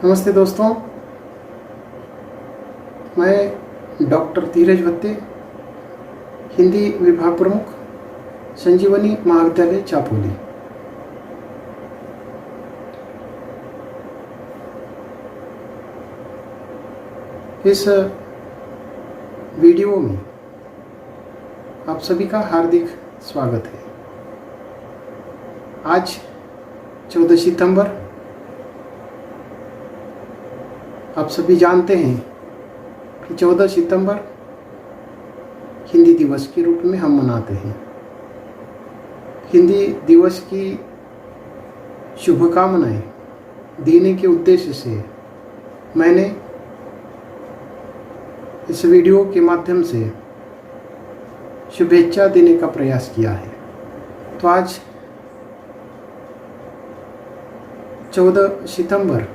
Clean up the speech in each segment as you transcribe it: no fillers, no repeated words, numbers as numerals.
नमस्ते दोस्तों, मैं डॉक्टर धीरज भत्ते, हिंदी विभाग प्रमुख, संजीवनी महाविद्यालय चापोली। इस वीडियो में आप सभी का हार्दिक स्वागत है। आज 14 सितंबर, आप सभी जानते हैं कि 14 सितंबर हिंदी दिवस के रूप में हम मनाते हैं। हिंदी दिवस की शुभकामनाएं देने के उद्देश्य से मैंने इस वीडियो के माध्यम से शुभेच्छा देने का प्रयास किया है। तो आज 14 सितंबर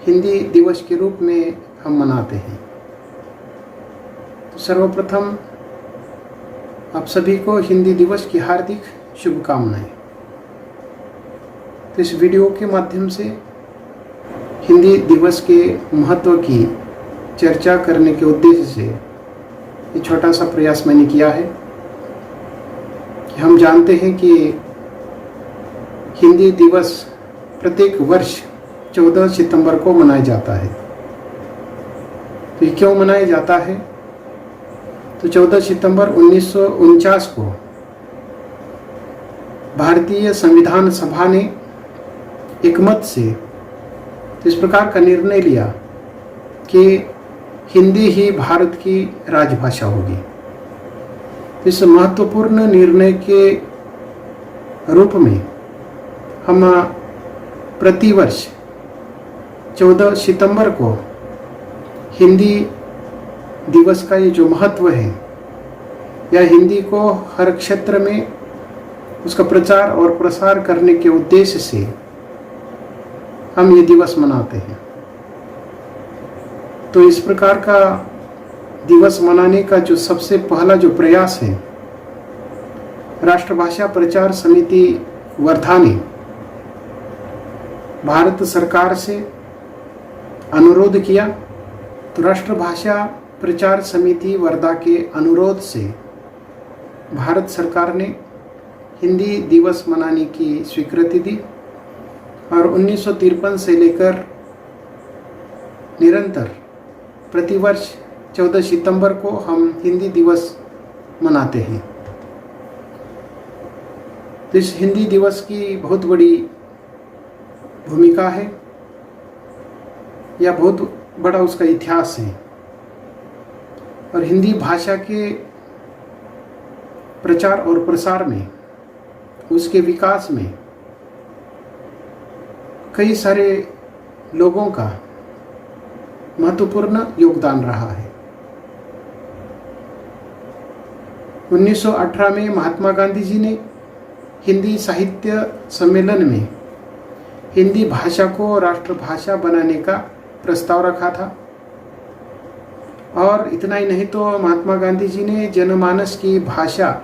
हिंदी दिवस के रूप में हम मनाते हैं। तो सर्वप्रथम आप सभी को हिंदी दिवस की हार्दिक शुभकामनाएं। तो इस वीडियो के माध्यम से हिंदी दिवस के महत्व की चर्चा करने के उद्देश्य से ये छोटा सा प्रयास मैंने किया है कि हम जानते हैं कि हिंदी दिवस प्रत्येक वर्ष 14 सितंबर को मनाया जाता है। तो ये क्यों मनाया जाता है? तो 14 सितंबर 1949 को भारतीय संविधान सभा ने एकमत से इस प्रकार का निर्णय लिया कि हिंदी ही भारत की राजभाषा होगी। इस महत्वपूर्ण निर्णय के रूप में हम प्रतिवर्ष 14 सितंबर को हिंदी दिवस का ये जो महत्व है, या हिंदी को हर क्षेत्र में उसका प्रचार और प्रसार करने के उद्देश्य से हम ये दिवस मनाते हैं। तो इस प्रकार का दिवस मनाने का जो सबसे पहला जो प्रयास है, राष्ट्रभाषा प्रचार समिति वर्धा ने भारत सरकार से अनुरोध किया। तो राष्ट्रभाषा प्रचार समिति वर्धा के अनुरोध से भारत सरकार ने हिंदी दिवस मनाने की स्वीकृति दी और 1953 से लेकर निरंतर प्रतिवर्ष 14 सितंबर को हम हिंदी दिवस मनाते हैं। तो इस हिंदी दिवस की बहुत बड़ी भूमिका है, या बहुत बड़ा उसका इतिहास है। और हिंदी भाषा के प्रचार और प्रसार में, उसके विकास में कई सारे लोगों का महत्वपूर्ण योगदान रहा है। 1918 में महात्मा गांधी जी ने हिंदी साहित्य सम्मेलन में हिंदी भाषा को राष्ट्रभाषा बनाने का प्रस्ताव रखा था। और इतना ही नहीं, तो महात्मा गांधी जी ने जनमानस की भाषा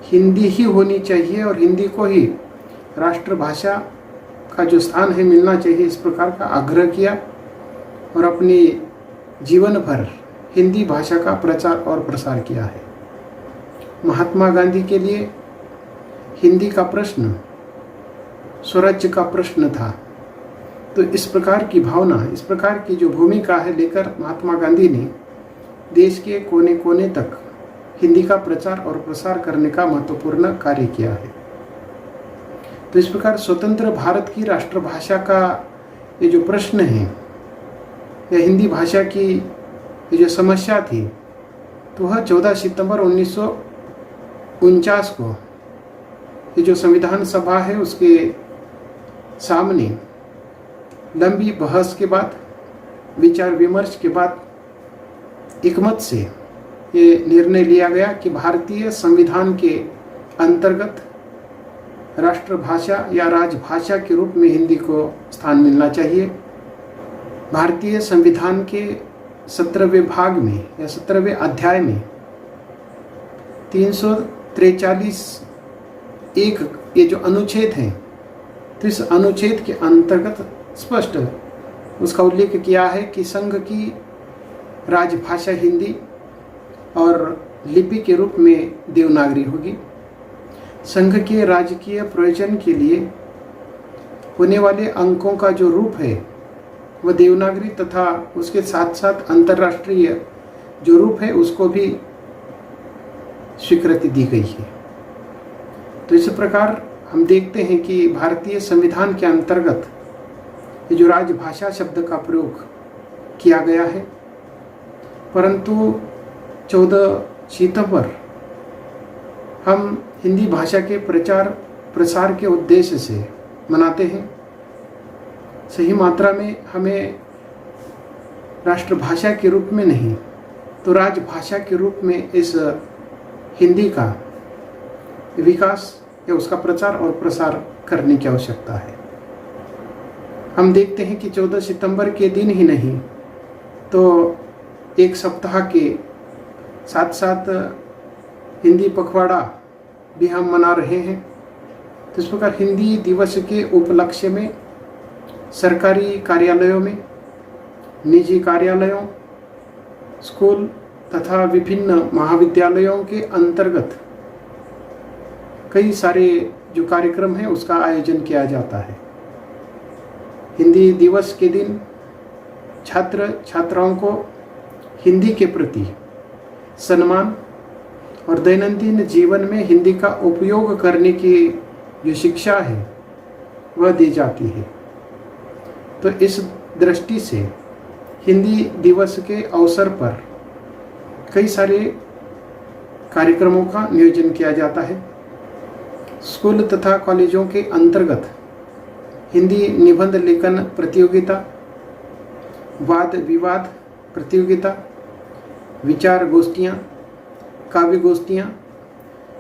हिंदी ही होनी चाहिए और हिंदी को ही राष्ट्रभाषा का जो स्थान है मिलना चाहिए, इस प्रकार का आग्रह किया और अपने जीवन भर हिंदी भाषा का प्रचार और प्रसार किया है। महात्मा गांधी के लिए हिंदी का प्रश्न स्वराज्य का प्रश्न था। तो इस प्रकार की भावना, इस प्रकार की जो भूमिका है लेकर महात्मा गांधी ने देश के कोने कोने तक हिंदी का प्रचार और प्रसार करने का महत्वपूर्ण कार्य किया है। तो इस प्रकार स्वतंत्र भारत की राष्ट्रभाषा का ये जो प्रश्न है, या हिंदी भाषा की ये जो समस्या थी, तो वह 14 सितंबर 1949 को ये जो संविधान सभा है उसके सामने लंबी बहस के बाद, विचार विमर्श के बाद एकमत से ये निर्णय लिया गया कि भारतीय संविधान के अंतर्गत राष्ट्रभाषा या राजभाषा के रूप में हिंदी को स्थान मिलना चाहिए। भारतीय संविधान के 17वें भाग में या 17वें अध्याय में 343 एक ये जो अनुच्छेद है, तो इस अनुच्छेद के अंतर्गत स्पष्ट उसका उल्लेख किया है कि संघ की राजभाषा हिंदी और लिपि के रूप में देवनागरी होगी। संघ के राजकीय प्रयोजन के लिए होने वाले अंकों का जो रूप है वह देवनागरी तथा उसके साथ साथ अंतर्राष्ट्रीय जो रूप है उसको भी स्वीकृति दी गई है। तो इस प्रकार हम देखते हैं कि भारतीय संविधान के अंतर्गत ये जो राजभाषा शब्द का प्रयोग किया गया है, परंतु 14 सितंबर हम हिंदी भाषा के प्रचार प्रसार के उद्देश्य से मनाते हैं। सही मात्रा में हमें राष्ट्रभाषा के रूप में नहीं तो राजभाषा के रूप में इस हिंदी का विकास या उसका प्रचार और प्रसार करने की आवश्यकता है। हम देखते हैं कि 14 सितंबर के दिन ही नहीं तो एक सप्ताह के साथ साथ हिंदी पखवाड़ा भी हम मना रहे हैं। तो इस प्रकार हिंदी दिवस के उपलक्ष्य में सरकारी कार्यालयों में, निजी कार्यालयों, स्कूल तथा विभिन्न महाविद्यालयों के अंतर्गत कई सारे जो कार्यक्रम हैं उसका आयोजन किया जाता है। हिंदी दिवस के दिन छात्र छात्राओं को हिंदी के प्रति सम्मान और दैनंदिन जीवन में हिंदी का उपयोग करने की जो शिक्षा है वह दी जाती है। तो इस दृष्टि से हिंदी दिवस के अवसर पर कई सारे कार्यक्रमों का नियोजन किया जाता है। स्कूल तथा कॉलेजों के अंतर्गत हिंदी निबंध लेखन प्रतियोगिता, वाद विवाद प्रतियोगिता, विचार गोष्ठियाँ, काव्य गोष्ठियाँ,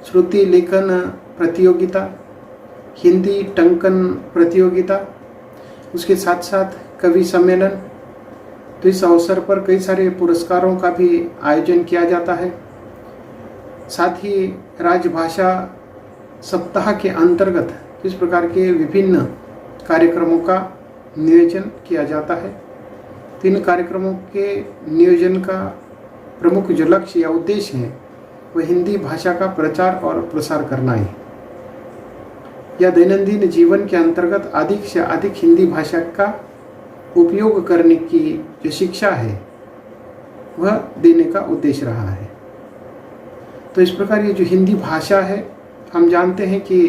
श्रुति लेखन प्रतियोगिता, हिंदी टंकन प्रतियोगिता, उसके साथ साथ कवि सम्मेलन। तो इस अवसर पर कई सारे पुरस्कारों का भी आयोजन किया जाता है। साथ ही राजभाषा सप्ताह के अंतर्गत इस प्रकार के विभिन्न कार्यक्रमों का नियोजन किया जाता है। तो इन कार्यक्रमों के नियोजन का प्रमुख जो लक्ष्य या उद्देश्य है वह हिंदी भाषा का प्रचार और प्रसार करना है। या दैनंदिन जीवन के अंतर्गत अधिक से अधिक हिंदी भाषा का उपयोग करने की जो शिक्षा है वह देने का उद्देश्य रहा है। तो इस प्रकार ये जो हिंदी भाषा है, हम जानते हैं कि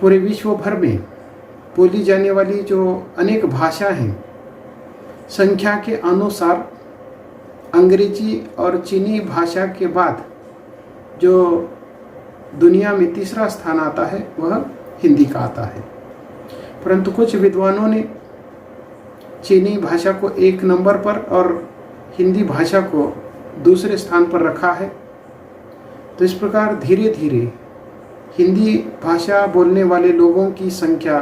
पूरे विश्व भर में बोली जाने वाली जो अनेक भाषा हैं, संख्या के अनुसार अंग्रेजी और चीनी भाषा के बाद जो दुनिया में तीसरा स्थान आता है वह हिंदी का आता है। परंतु कुछ विद्वानों ने चीनी भाषा को 1 नंबर पर और हिंदी भाषा को दूसरे स्थान पर रखा है। तो इस प्रकार धीरे धीरे हिंदी भाषा बोलने वाले लोगों की संख्या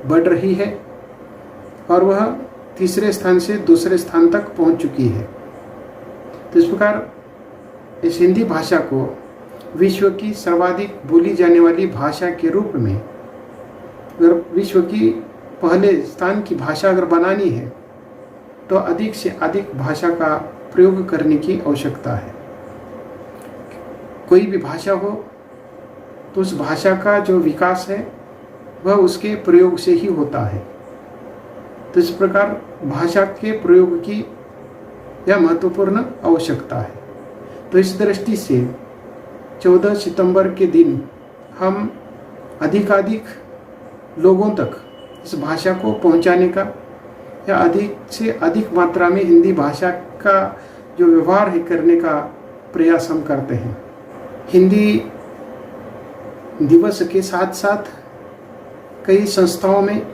बढ़ रही है और वह तीसरे स्थान से दूसरे स्थान तक पहुंच चुकी है। तो इस प्रकार इस हिंदी भाषा को विश्व की सर्वाधिक बोली जाने वाली भाषा के रूप में, अगर विश्व की पहले स्थान की भाषा अगर बनानी है तो अधिक से अधिक भाषा का प्रयोग करने की आवश्यकता है। कोई भी भाषा हो तो उस भाषा का जो विकास है वह उसके प्रयोग से ही होता है। तो इस प्रकार भाषा के प्रयोग की यह महत्वपूर्ण आवश्यकता है। तो इस दृष्टि से 14 सितंबर के दिन हम अधिकाधिक लोगों तक इस भाषा को पहुंचाने का या अधिक से अधिक मात्रा में हिंदी भाषा का जो व्यवहार है करने का प्रयास हम करते हैं। हिंदी दिवस के साथ साथ कई संस्थाओं में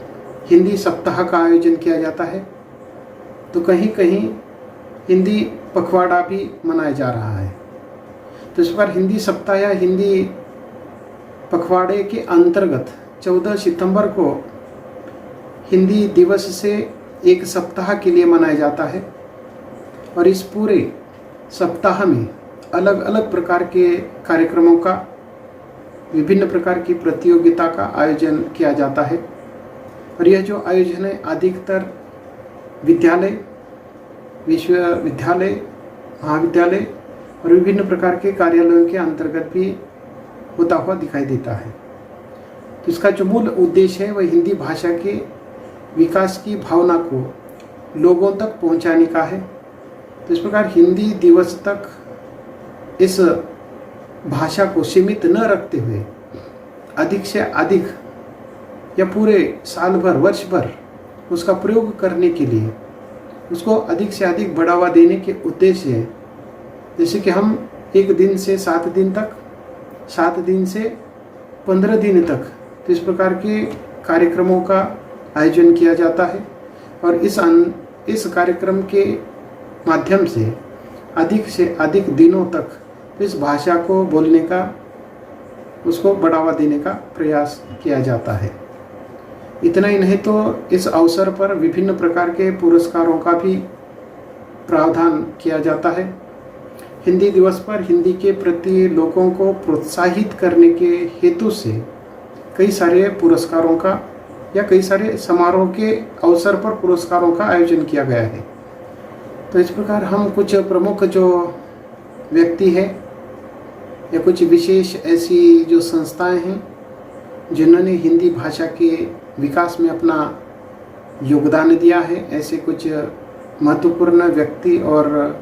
हिंदी सप्ताह का आयोजन किया जाता है। तो कहीं कहीं हिंदी पखवाड़ा भी मनाया जा रहा है। तो इस बार हिंदी सप्ताह या हिंदी पखवाड़े के अंतर्गत 14 सितंबर को हिंदी दिवस से एक सप्ताह के लिए मनाया जाता है और इस पूरे सप्ताह में अलग अलग प्रकार के कार्यक्रमों का, विभिन्न प्रकार की प्रतियोगिता का आयोजन किया जाता है और यह जो आयोजन है अधिकतर विद्यालय, विश्वविद्यालय, महाविद्यालय और विभिन्न प्रकार के कार्यालयों के अंतर्गत भी होता हुआ दिखाई देता है। तो इसका जो मूल उद्देश्य है वह हिंदी भाषा के विकास की भावना को लोगों तक पहुंचाने का है। तो इस प्रकार हिंदी दिवस तक इस भाषा को सीमित न रखते हुए अधिक से अधिक या पूरे साल भर, वर्ष भर उसका प्रयोग करने के लिए उसको अधिक से अधिक बढ़ावा देने के उद्देश्य है। जैसे कि हम 1 दिन से 7 दिन तक, 7 दिन से 15 दिन तक, तो इस प्रकार के कार्यक्रमों का आयोजन किया जाता है और इस कार्यक्रम के माध्यम से अधिक दिनों तक इस भाषा को बोलने का, उसको बढ़ावा देने का प्रयास किया जाता है। इतना ही नहीं तो इस अवसर पर विभिन्न प्रकार के पुरस्कारों का भी प्रावधान किया जाता है। हिंदी दिवस पर हिंदी के प्रति लोगों को प्रोत्साहित करने के हेतु से कई सारे पुरस्कारों का या कई सारे समारोह के अवसर पर पुरस्कारों का आयोजन किया गया है। तो इस प्रकार हम कुछ प्रमुख जो व्यक्ति है या कुछ विशेष ऐसी जो संस्थाएं हैं जिन्होंने हिंदी भाषा के विकास में अपना योगदान दिया है, ऐसे कुछ महत्वपूर्ण व्यक्ति और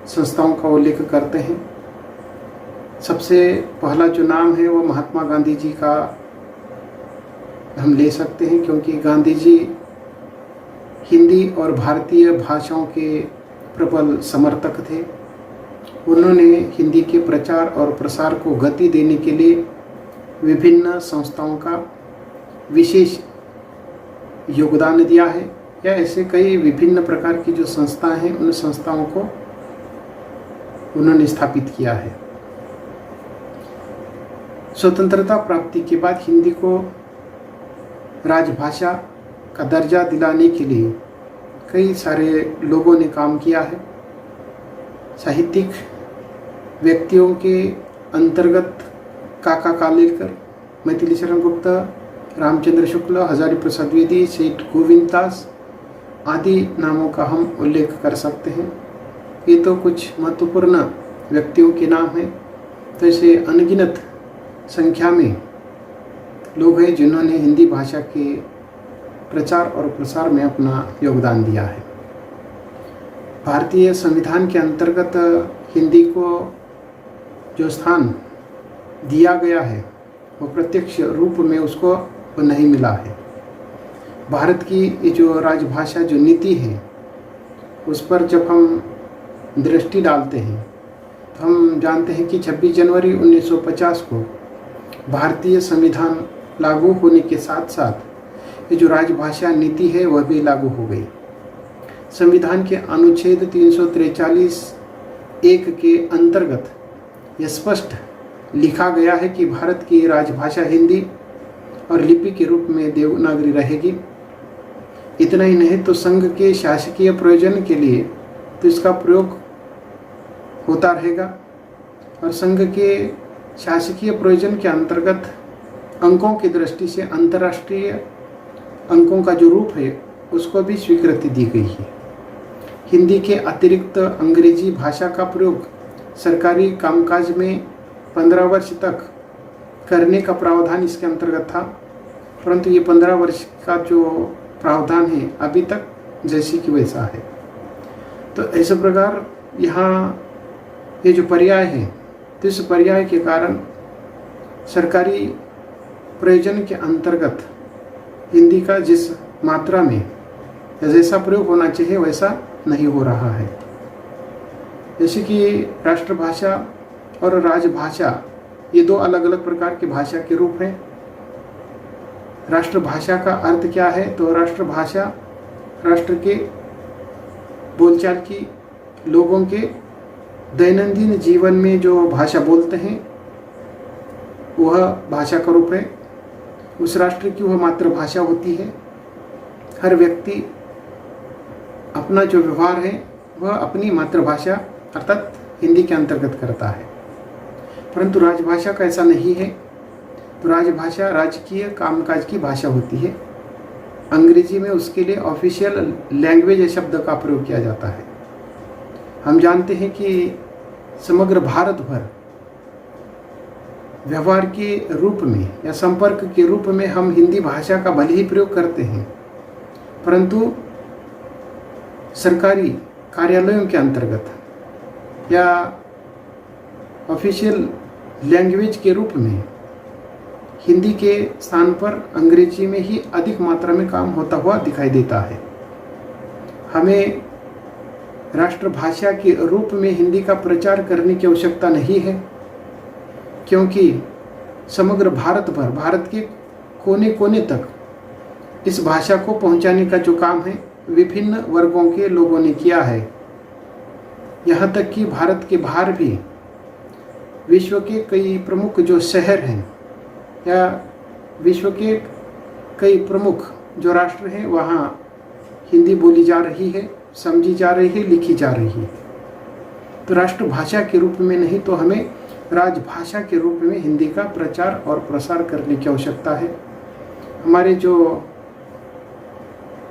संस्थाओं का उल्लेख करते हैं। सबसे पहला जो नाम है वो महात्मा गांधी जी का हम ले सकते हैं, क्योंकि गांधी जी हिंदी और भारतीय भाषाओं के प्रबल समर्थक थे। उन्होंने हिंदी के प्रचार और प्रसार को गति देने के लिए विभिन्न संस्थाओं का विशेष योगदान दिया है, या ऐसे कई विभिन्न प्रकार की जो संस्थाएं हैं उन संस्थाओं को उन्होंने स्थापित किया है। स्वतंत्रता प्राप्ति के बाद हिंदी को राजभाषा का दर्जा दिलाने के लिए कई सारे लोगों ने काम किया है। साहित्यिक व्यक्तियों के अंतर्गत काका कालेलकर, मैथिली शरण गुप्ता, रामचंद्र शुक्ल, हजारी प्रसाद द्विवेदी, सेठ गोविंद दास आदि नामों का हम उल्लेख कर सकते हैं। ये तो कुछ महत्वपूर्ण व्यक्तियों के नाम हैं। तो ऐसे अनगिनत संख्या में लोग हैं जिन्होंने हिंदी भाषा के प्रचार और प्रसार में अपना योगदान दिया है। भारतीय संविधान के अंतर्गत हिंदी को जो स्थान दिया गया है वो प्रत्यक्ष रूप में उसको नहीं मिला है। भारत की ये जो राजभाषा जो नीति है उस पर जब हम दृष्टि डालते हैं तो हम जानते हैं कि 26 जनवरी 1950 को भारतीय संविधान लागू होने के साथ साथ ये जो राजभाषा नीति है वह भी लागू हो गई। संविधान के अनुच्छेद 343(1) के अंतर्गत यह स्पष्ट लिखा गया है कि भारत की राजभाषा हिंदी और लिपि के रूप में देवनागरी रहेगी। इतना ही नहीं तो संघ के शासकीय प्रयोजन के लिए तो इसका प्रयोग होता रहेगा, और संघ के शासकीय प्रयोजन के अंतर्गत अंकों की दृष्टि से अंतर्राष्ट्रीय अंकों का जो रूप है उसको भी स्वीकृति दी गई है। हिंदी के अतिरिक्त अंग्रेजी भाषा का प्रयोग सरकारी कामकाज में 15 वर्ष तक करने का प्रावधान इसके अंतर्गत था, परंतु ये 15 वर्ष का जो प्रावधान है अभी तक जैसे कि वैसा है। तो ऐसे प्रकार यहाँ ये जो पर्याय है, तो इस पर्याय के कारण सरकारी प्रयोजन के अंतर्गत हिंदी का जिस मात्रा में या जैसा प्रयोग होना चाहिए वैसा नहीं हो रहा है। जैसे कि राष्ट्रभाषा और राजभाषा ये दो अलग अलग प्रकार की भाषा के रूप हैं। राष्ट्रभाषा का अर्थ क्या है? तो राष्ट्रभाषा राष्ट्र के बोलचाल की, लोगों के दैनंदिन जीवन में जो भाषा बोलते हैं वह भाषा का रूप है। उस राष्ट्र की वह मातृभाषा होती है। हर व्यक्ति अपना जो व्यवहार है वह अपनी मातृभाषा अर्थात हिंदी के अंतर्गत करता है, परंतु राजभाषा का ऐसा नहीं है। तो राजभाषा राजकीय कामकाज की भाषा होती है। अंग्रेजी में उसके लिए ऑफिशियल लैंग्वेज शब्द का प्रयोग किया जाता है। हम जानते हैं कि समग्र भारत भर व्यवहार के रूप में या संपर्क के रूप में हम हिंदी भाषा का भले ही प्रयोग करते हैं, परंतु सरकारी कार्यालयों के अंतर्गत या ऑफिशियल लैंग्वेज के रूप में हिंदी के स्थान पर अंग्रेजी में ही अधिक मात्रा में काम होता हुआ दिखाई देता है। हमें राष्ट्रभाषा के रूप में हिंदी का प्रचार करने की आवश्यकता नहीं है, क्योंकि समग्र भारत भर, भारत के कोने कोने तक इस भाषा को पहुंचाने का जो काम है विभिन्न वर्गों के लोगों ने किया है। यहाँ तक कि भारत के बाहर भी विश्व के कई प्रमुख जो शहर हैं या विश्व के कई प्रमुख जो राष्ट्र हैं, वहाँ हिंदी बोली जा रही है, समझी जा रही है, लिखी जा रही है। तो राष्ट्रभाषा के रूप में नहीं तो हमें राजभाषा के रूप में हिंदी का प्रचार और प्रसार करने की आवश्यकता है। हमारे जो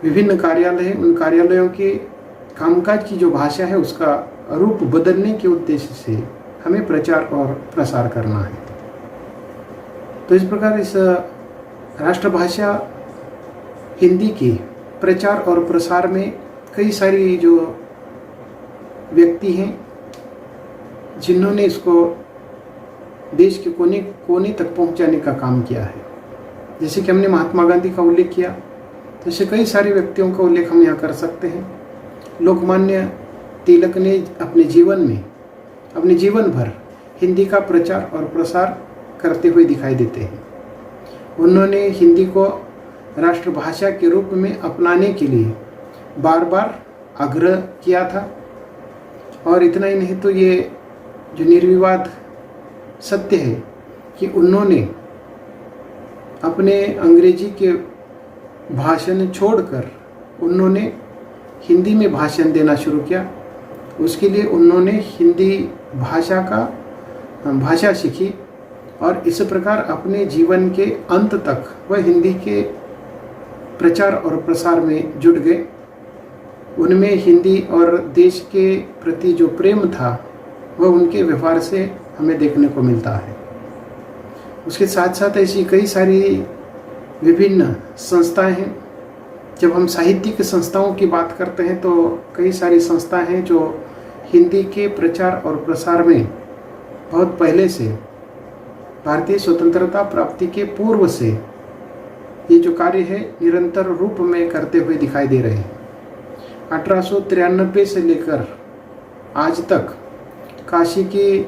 विभिन्न कार्यालय हैं, उन कार्यालयों के कामकाज की जो भाषा है उसका रूप बदलने के उद्देश्य से हमें प्रचार और प्रसार करना है। तो इस प्रकार इस राष्ट्रभाषा हिंदी के प्रचार और प्रसार में कई सारी जो व्यक्ति हैं जिन्होंने इसको देश के कोने कोने तक पहुंचाने का काम किया है। जैसे कि हमने महात्मा गांधी का उल्लेख किया, तो ऐसे कई सारे व्यक्तियों का उल्लेख हम यहाँ कर सकते हैं। लोकमान्य तिलक ने अपने जीवन भर हिंदी का प्रचार और प्रसार करते हुए दिखाई देते हैं। उन्होंने हिंदी को राष्ट्रभाषा के रूप में अपनाने के लिए बार बार आग्रह किया था, और इतना ही नहीं तो ये जो निर्विवाद सत्य है कि उन्होंने अपने अंग्रेजी के भाषण छोड़कर उन्होंने हिंदी में भाषण देना शुरू किया। उसके लिए उन्होंने हिंदी भाषा सीखी और इस प्रकार अपने जीवन के अंत तक वह हिंदी के प्रचार और प्रसार में जुट गए। उनमें हिंदी और देश के प्रति जो प्रेम था वह उनके व्यवहार से हमें देखने को मिलता है। उसके साथ साथ ऐसी कई सारी विभिन्न संस्थाएं हैं। जब हम साहित्यिक संस्थाओं की बात करते हैं तो कई सारी संस्थाएं हैं जो हिंदी के प्रचार और प्रसार में बहुत पहले से, भारतीय स्वतंत्रता प्राप्ति के पूर्व से ये जो कार्य है निरंतर रूप में करते हुए दिखाई दे रहे हैं। 1893 से लेकर आज तक काशी की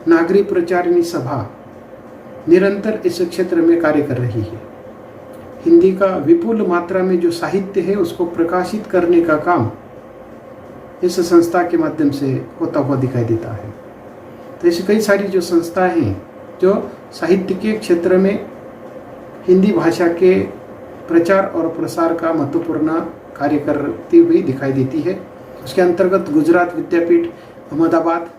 नागरी प्रचारिणी सभा निरंतर इस क्षेत्र में कार्य कर रही है। हिंदी का विपुल मात्रा में जो साहित्य है उसको प्रकाशित करने का काम इस संस्था के माध्यम से होता हुआ दिखाई देता है। तो ऐसी कई सारी जो संस्थाएं हैं जो साहित्य के क्षेत्र में हिंदी भाषा के प्रचार और प्रसार का महत्वपूर्ण कार्य करती हुई दिखाई देती है। उसके अंतर्गत गुजरात विद्यापीठ अहमदाबाद,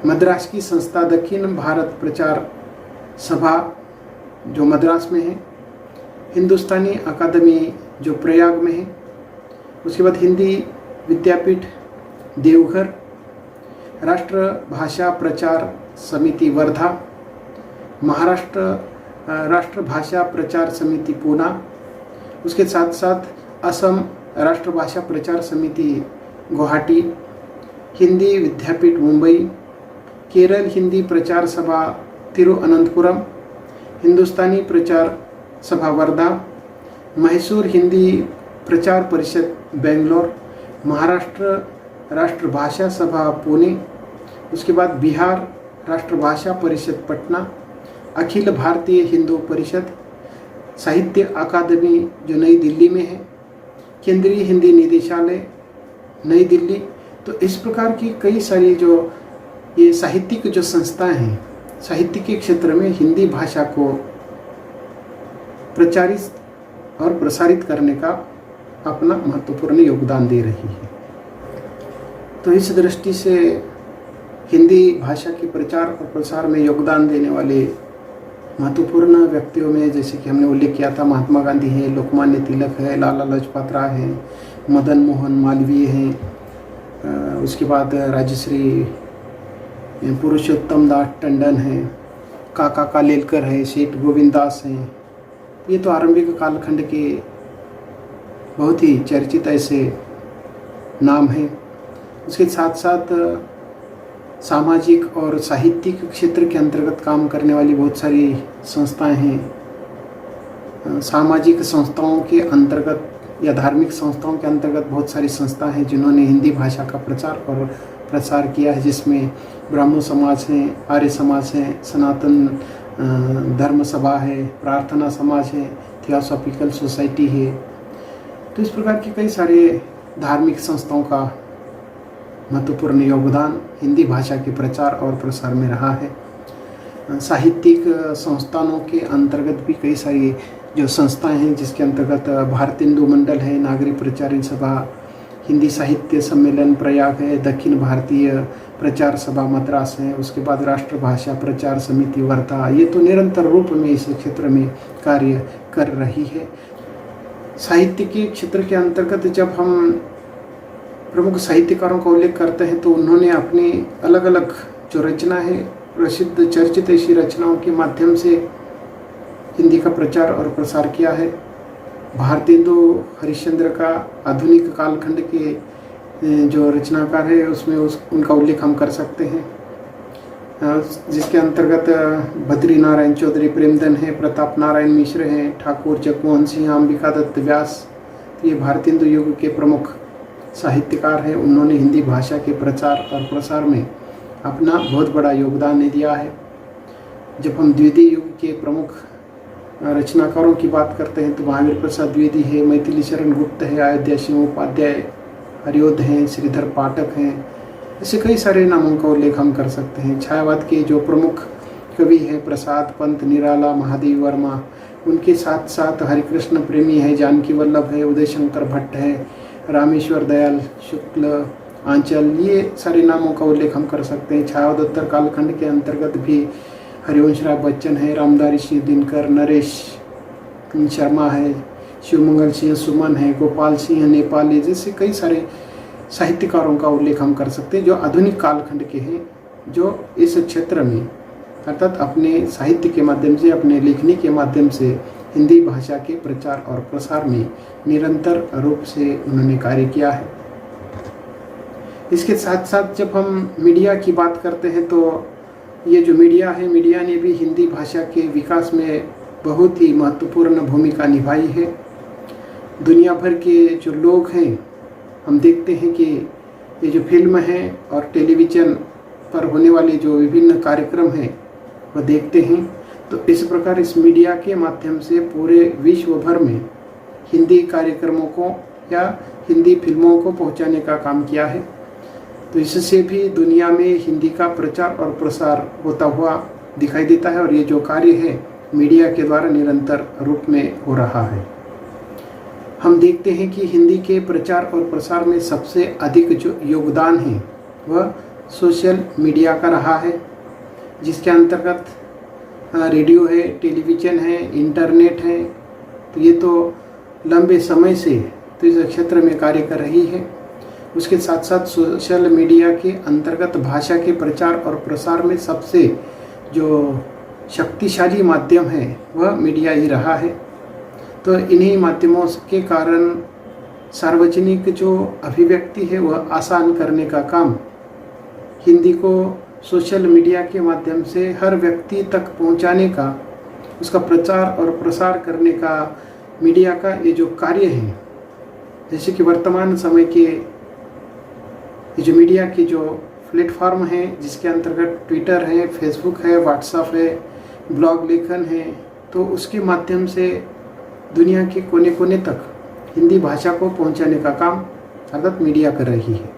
मद्रास की संस्था दक्षिण भारत प्रचार सभा जो मद्रास में है, हिंदुस्तानी अकादमी जो प्रयाग में है, उसके बाद हिंदी विद्यापीठ देवघर, राष्ट्रभाषा प्रचार समिति वर्धा, महाराष्ट्र राष्ट्रभाषा प्रचार समिति पूना, उसके साथ साथ असम राष्ट्रभाषा प्रचार समिति गुवाहाटी, हिंदी विद्यापीठ मुंबई, केरल हिंदी प्रचार सभा तिरुअनंतपुरम, हिंदुस्तानी प्रचार सभा वर्धा, मैसूर हिंदी प्रचार परिषद बेंगलोर, महाराष्ट्र राष्ट्रभाषा सभा पुणे, उसके बाद बिहार राष्ट्रभाषा परिषद पटना, अखिल भारतीय हिंदू परिषद, साहित्य अकादमी जो नई दिल्ली में है, केंद्रीय हिंदी निदेशालय नई दिल्ली। तो इस प्रकार की कई सारी जो ये साहित्यिक जो संस्थाएं हैं, साहित्य के क्षेत्र में हिंदी भाषा को प्रचारित और प्रसारित करने का अपना महत्वपूर्ण योगदान दे रही है। तो इस दृष्टि से हिंदी भाषा के प्रचार और प्रसार में योगदान देने वाले महत्वपूर्ण व्यक्तियों में जैसे कि हमने उल्लेख किया था, महात्मा गांधी है, लोकमान्य तिलक है, लाला लाजपत राय है, मदन मोहन मालवीय हैं, उसके बाद राजश्री पुरुषोत्तम दास टंडन है, काका कालेलकर है, सेठ गोविंद दास हैं। ये तो आरंभिक कालखंड के बहुत ही चर्चित ऐसे नाम हैं। उसके साथ साथ सामाजिक और साहित्यिक क्षेत्र के अंतर्गत काम करने वाली बहुत सारी संस्थाएं हैं। सामाजिक संस्थाओं के अंतर्गत या धार्मिक संस्थाओं के अंतर्गत बहुत सारी संस्था हैं जिन्होंने हिंदी भाषा का प्रचार और प्रसार किया है, जिसमें ब्राह्मण समाज है, आर्य समाज है, सनातन धर्म सभा है, प्रार्थना समाज है, थियोसॉफिकल सोसाइटी है। तो इस प्रकार के कई सारे धार्मिक संस्थाओं का महत्वपूर्ण योगदान हिंदी भाषा के प्रचार और प्रसार में रहा है। साहित्यिक संस्थानों के अंतर्गत भी कई सारी जो संस्थाएं हैं, जिसके अंतर्गत भारतीय हिंदू मंडल है, नागरिक प्रचार सभा, हिंदी साहित्य सम्मेलन प्रयाग है, दक्षिण भारतीय प्रचार सभा मद्रास है, उसके बाद राष्ट्रभाषा प्रचार समिति वर्धा। ये तो निरंतर रूप में इस क्षेत्र में कार्य कर रही है। साहित्य के क्षेत्र के अंतर्गत जब हम प्रमुख साहित्यकारों का उल्लेख करते हैं तो उन्होंने अपनी अलग अलग जो रचना है, प्रसिद्ध चर्चित ऐसी रचनाओं के माध्यम से हिंदी का प्रचार और प्रसार किया है। भारतेंदु हरिश्चंद्र का आधुनिक कालखंड के जो रचनाकार है उसमें उनका उल्लेख हम कर सकते हैं, जिसके अंतर्गत बद्री नारायण चौधरी प्रेमधन है, प्रताप नारायण मिश्र हैं, ठाकुर जगमोहन सिंह, अंबिका दत्त व्यास। ये भारतेंदु युग के प्रमुख साहित्यकार हैं। उन्होंने हिंदी भाषा के प्रचार और प्रसार में अपना बहुत बड़ा योगदान दिया है। जब हम द्वितीय युग के प्रमुख रचनाकारों की बात करते हैं तो महावीर प्रसाद द्विवेदी है, मैथिली शरण गुप्त है, अयोध्या सिंह उपाध्याय, हरिओध हैं, श्रीधर पाठक हैं। ऐसे कई सारे नामों का उल्लेख हम कर सकते हैं। छायावाद के जो प्रमुख कवि हैं प्रसाद पंत, निराला, महादेव वर्मा, उनके साथ साथ हरिकृष्ण प्रेमी है, जानकी वल्लभ है, उदय शंकर भट्ट है, रामेश्वर दयाल शुक्ल, आंचल, ये सारे नामों का उल्लेख हम कर सकते हैं। छायावदोत्तर कालखंड के अंतर्गत भी हरिवंश राय बच्चन है, रामधारी सिंह दिनकर, नरेश शर्मा है, शिवमंगल सिंह सुमन है, गोपाल सिंह नेपाली, जैसे कई सारे साहित्यकारों का उल्लेख हम कर सकते हैं जो आधुनिक कालखंड के हैं, जो इस क्षेत्र में अर्थात अपने साहित्य के माध्यम से, अपने लेखनी के माध्यम से हिंदी भाषा के प्रचार और प्रसार में निरंतर रूप से उन्होंने कार्य किया है। इसके साथ साथ जब हम मीडिया की बात करते हैं तो ये जो मीडिया है, मीडिया ने भी हिंदी भाषा के विकास में बहुत ही महत्वपूर्ण भूमिका निभाई है। दुनिया भर के जो लोग हैं, हम देखते हैं कि ये जो फिल्म है और टेलीविज़न पर होने वाले जो विभिन्न कार्यक्रम हैं वह देखते हैं। तो इस प्रकार इस मीडिया के माध्यम से पूरे विश्व भर में हिंदी कार्यक्रमों को या हिंदी फिल्मों को पहुंचाने का काम किया है। तो इससे भी दुनिया में हिंदी का प्रचार और प्रसार होता हुआ दिखाई देता है और ये जो कार्य है मीडिया के द्वारा निरंतर रूप में हो रहा है। हम देखते हैं कि हिंदी के प्रचार और प्रसार में सबसे अधिक जो योगदान है वह सोशल मीडिया का रहा है, जिसके अंतर्गत रेडियो है, टेलीविज़न है, इंटरनेट है। तो ये तो लंबे समय से तो इस क्षेत्र में कार्य कर रही है। उसके साथ साथ सोशल मीडिया के अंतर्गत भाषा के प्रचार और प्रसार में सबसे जो शक्तिशाली माध्यम है वह मीडिया ही रहा है। तो इन्हीं माध्यमों के कारण सार्वजनिक जो अभिव्यक्ति है वह आसान करने का काम हिंदी को सोशल मीडिया के माध्यम से हर व्यक्ति तक पहुंचाने का, उसका प्रचार और प्रसार करने का मीडिया का ये जो कार्य है, जैसे कि वर्तमान समय के ये जो मीडिया के जो प्लेटफॉर्म हैं जिसके अंतर्गत ट्विटर है, फेसबुक है, व्हाट्सएप है, ब्लॉग लेखन है, तो उसके माध्यम से दुनिया के कोने कोने तक हिंदी भाषा को पहुंचाने का काम अर्थात मीडिया कर रही है।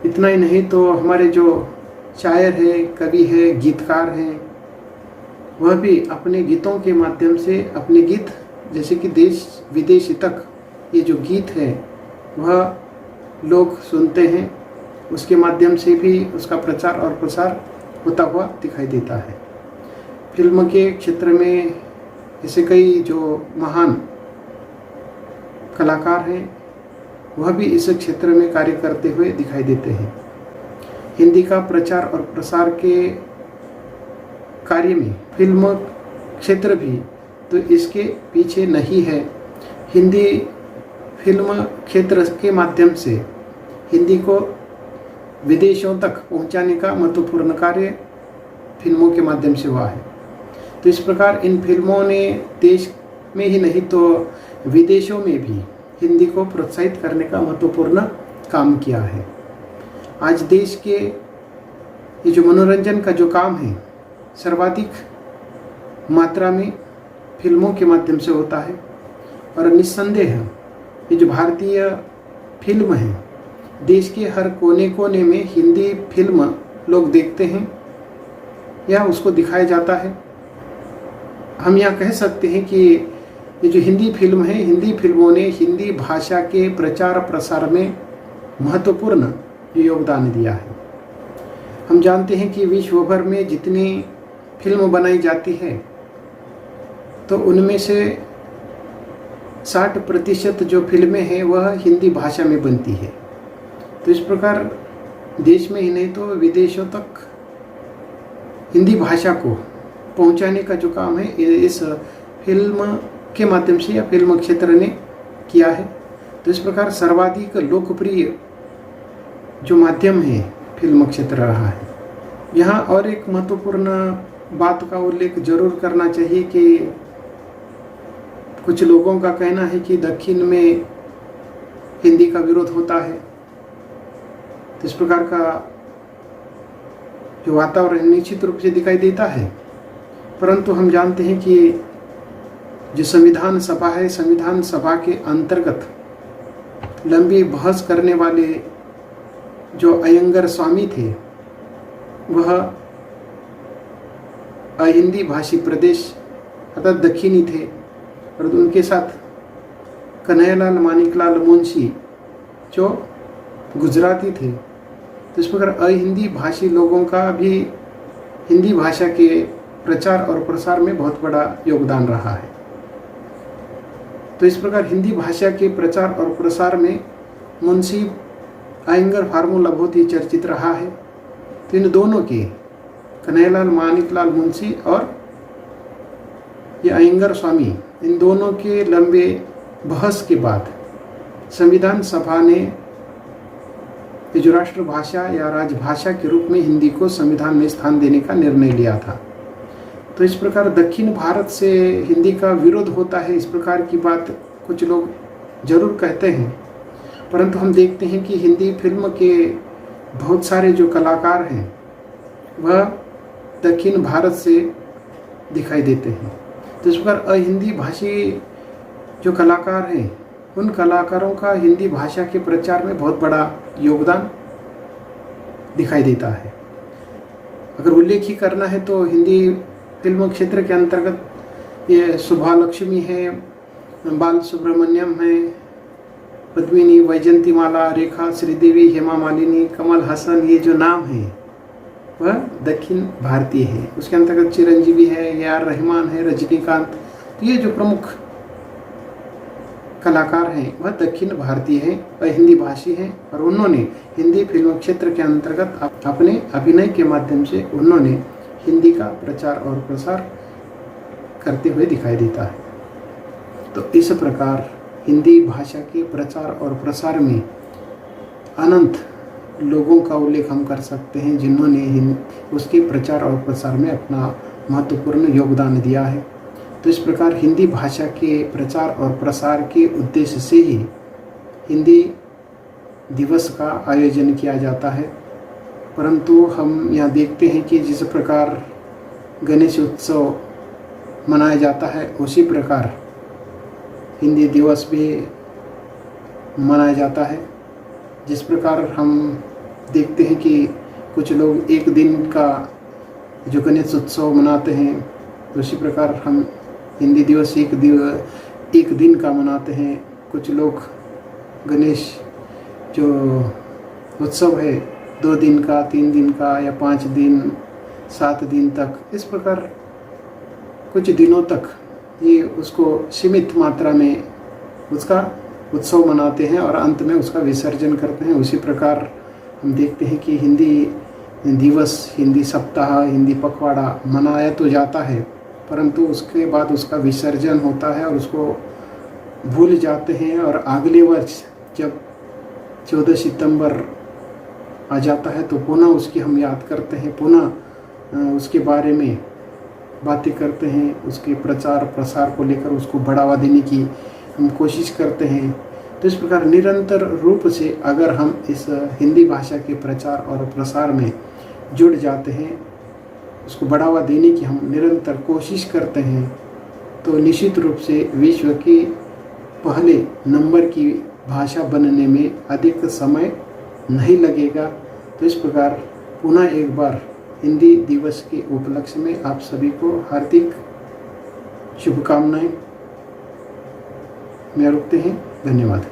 इतना ही नहीं तो हमारे जो शायर है, कवि है, गीतकार हैं, वह भी अपने गीतों के माध्यम से अपने गीत जैसे कि देश विदेश तक ये जो गीत है वह लोग सुनते हैं, उसके माध्यम से भी उसका प्रचार और प्रसार होता हुआ दिखाई देता है। फिल्म के क्षेत्र में ऐसे कई जो महान कलाकार हैं वह भी इस क्षेत्र में कार्य करते हुए दिखाई देते हैं। हिंदी का प्रचार और प्रसार के कार्य में फिल्म क्षेत्र भी तो इसके पीछे नहीं है। हिंदी फिल्म क्षेत्र के माध्यम से हिंदी को विदेशों तक पहुंचाने का महत्वपूर्ण कार्य फिल्मों के माध्यम से हुआ है। तो इस प्रकार इन फिल्मों ने देश में ही नहीं तो विदेशों में भी हिंदी को प्रोत्साहित करने का महत्वपूर्ण काम किया है। आज देश के ये जो मनोरंजन का जो काम है सर्वाधिक मात्रा में फिल्मों के माध्यम से होता है और निस्संदेह ये जो भारतीय फिल्म है देश के हर कोने कोने में हिंदी फिल्म लोग देखते हैं या उसको दिखाया जाता है। हम यहाँ कह सकते हैं कि ये जो हिंदी फिल्म है हिंदी फिल्मों ने हिंदी भाषा के प्रचार प्रसार में महत्वपूर्ण योगदान दिया है। हम जानते हैं कि विश्व भर में जितनी फिल्म बनाई जाती है तो उनमें से 60% जो फिल्में हैं वह हिंदी भाषा में बनती है। तो इस प्रकार देश में ही नहीं तो विदेशों तक हिंदी भाषा को पहुंचाने का जो काम है इस फिल्म के माध्यम से या फिल्म क्षेत्र ने किया है। तो इस प्रकार सर्वाधिक लोकप्रिय जो माध्यम है फिल्म क्षेत्र रहा है। यहाँ और एक महत्वपूर्ण बात का उल्लेख जरूर करना चाहिए कि कुछ लोगों का कहना है कि दक्षिण में हिंदी का विरोध होता है। तो इस प्रकार का जो वातावरण निश्चित रूप से दिखाई देता है, परंतु हम जानते हैं कि जो संविधान सभा है संविधान सभा के अंतर्गत लंबी बहस करने वाले जो अयंगर स्वामी थे वह अहिंदी भाषी प्रदेश अर्थात दक्षिणी थे और उनके साथ कन्हैयालाल मानिकलाल मुंशी जो गुजराती थे। तो इस प्रकार अहिंदी भाषी लोगों का भी हिंदी भाषा के प्रचार और प्रसार में बहुत बड़ा योगदान रहा है। तो इस प्रकार हिंदी भाषा के प्रचार और प्रसार में मुंशी अयंगर फार्मूला बहुत ही चर्चित रहा है। तो इन दोनों के कन्हैयालाल मानिकलाल मुंशी और ये अयंगर स्वामी इन दोनों के लंबे बहस के बाद संविधान सभा ने ये जो राष्ट्रभाषा या राजभाषा के रूप में हिंदी को संविधान में स्थान देने का निर्णय लिया था। तो इस प्रकार दक्षिण भारत से हिंदी का विरोध होता है इस प्रकार की बात कुछ लोग जरूर कहते हैं, परंतु हम देखते हैं कि हिंदी फिल्म के बहुत सारे जो कलाकार हैं वह दक्षिण भारत से दिखाई देते हैं। तो इस प्रकार अहिंदी भाषी जो कलाकार हैं उन कलाकारों का हिंदी भाषा के प्रचार में बहुत बड़ा योगदान दिखाई देता है। अगर उल्लेख ही करना है तो हिंदी फिल्म क्षेत्र के अंतर्गत ये सुभालक्ष्मी है, बाल सुब्रमण्यम है, पद्मिनी, वैजंतीमाला, रेखा, श्रीदेवी, हेमा मालिनी, कमल हसन, ये जो नाम है वह दक्षिण भारतीय है। उसके अंतर्गत चिरंजीवी है, ए.आर. रहमान है, रजनीकांत। तो ये जो प्रमुख कलाकार हैं वह दक्षिण भारतीय हैं, हिंदी भाषी हैं और उन्होंने हिंदी फिल्म क्षेत्र के अंतर्गत अपने अभिनय के माध्यम से उन्होंने हिंदी का प्रचार और प्रसार करते हुए दिखाई देता है। तो इस प्रकार हिंदी भाषा के प्रचार और प्रसार में अनंत लोगों का उल्लेख हम कर सकते हैं जिन्होंने उसके प्रचार और प्रसार में अपना महत्वपूर्ण योगदान दिया है। तो इस प्रकार हिंदी भाषा के प्रचार और प्रसार के उद्देश्य से ही हिंदी दिवस का आयोजन किया जाता है। परंतु हम यहाँ देखते हैं कि जिस प्रकार गणेश उत्सव मनाया जाता है उसी प्रकार हिंदी दिवस भी मनाया जाता है। जिस प्रकार हम देखते हैं कि कुछ लोग एक दिन का जो गणेश उत्सव मनाते हैं उसी प्रकार हम हिंदी दिवस एक दिन का मनाते हैं। कुछ लोग गणेश जो उत्सव है 2 दिन का, 3 दिन का या 5 दिन, 7 दिन तक, इस प्रकार कुछ दिनों तक ये उसको सीमित मात्रा में उसका उत्सव मनाते हैं और अंत में उसका विसर्जन करते हैं। उसी प्रकार हम देखते हैं कि हिंदी दिवस, हिंदी सप्ताह, हिंदी पखवाड़ा मनाया तो जाता है, परंतु उसके बाद उसका विसर्जन होता है और उसको भूल जाते हैं। और अगले वर्ष जब 14 सितंबर आ जाता है तो पुनः उसकी हम याद करते हैं, पुनः उसके बारे में बातें करते हैं, उसके प्रचार प्रसार को लेकर उसको बढ़ावा देने की हम कोशिश करते हैं। तो इस प्रकार निरंतर रूप से अगर हम इस हिंदी भाषा के प्रचार और प्रसार में जुड़ जाते हैं, उसको बढ़ावा देने की हम निरंतर कोशिश करते हैं, तो निश्चित रूप से विश्व की पहले नंबर की भाषा बनने में अधिक समय नहीं लगेगा। तो इस प्रकार पुनः एक बार हिंदी दिवस के उपलक्ष्य में आप सभी को हार्दिक शुभकामनाएं। मैं रुकते हैं। धन्यवाद।